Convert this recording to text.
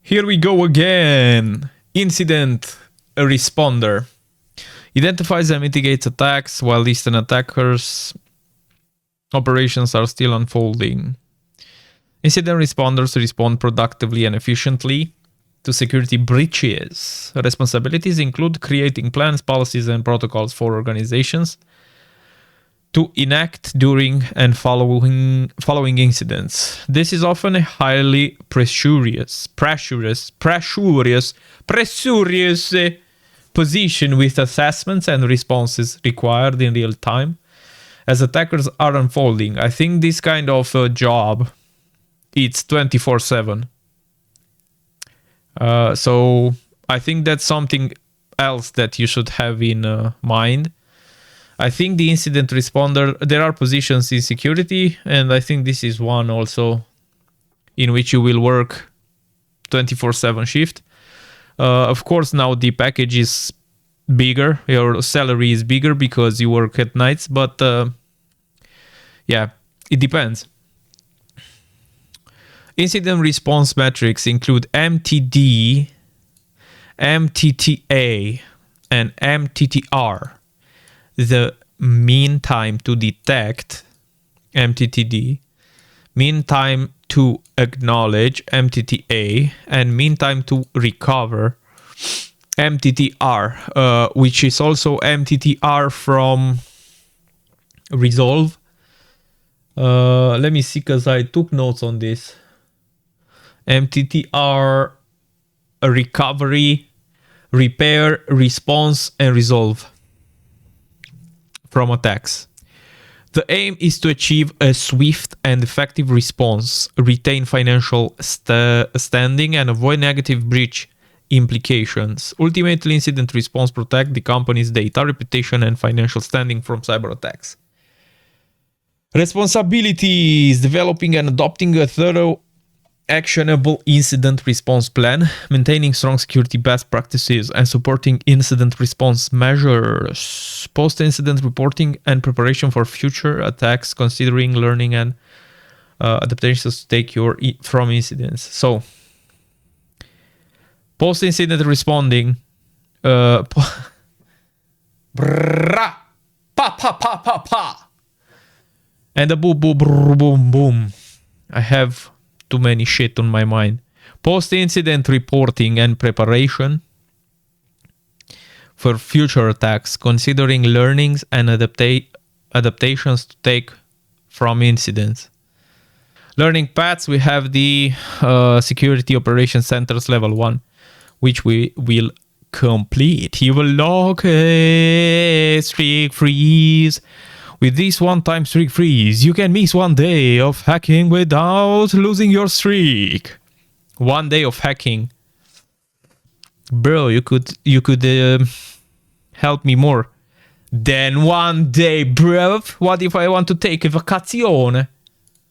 Here we go again. Incident responder. Identifies and mitigates attacks while distant attackers' operations are still unfolding. Incident responders respond productively and efficiently to security breaches. Responsibilities include creating plans, policies, and protocols for organizations to enact during and following incidents. This is often a highly presurious position with assessments and responses required in real time as attackers are unfolding. I think this kind of job, it's 24/7. So I think that's something else that you should have in mind. I think the incident responder, there are positions in security, and I think this is one also in which you will work 24/7 shift. Of course, now the package is bigger, your salary is bigger because you work at nights, but yeah, it depends. Incident response metrics include MTD, MTTA, and MTTR. The mean time to detect, MTTD, mean time to acknowledge, MTTA, and mean time to recover, MTTR, which is also MTTR from Resolve. Let me see, because I took notes on this. MTTR, recovery, repair, response, and resolve from attacks. The aim is to achieve a swift and effective response, retain financial standing, and avoid negative breach implications. Ultimately, incident response protect the company's data, reputation, and financial standing from cyber attacks. Responsibilities: developing and adopting a thorough, actionable incident response plan, maintaining strong security best practices, and supporting incident response measures. Post-incident reporting and preparation for future attacks, considering learning and adaptations to take from incidents. So, post-incident responding, and the boom, boom, boom, boom, boom. I have too many shit on my mind. Post-incident reporting and preparation for future attacks, considering learnings and adaptations to take from incidents. Learning paths, we have the Security Operations Centers Level 1, which we will complete. You will lock a streak freeze. With this one-time streak freeze, you can miss 1 day of hacking without losing your streak. 1 day of hacking. Bro, you could help me more than 1 day, bro. What if I want to take a vacation?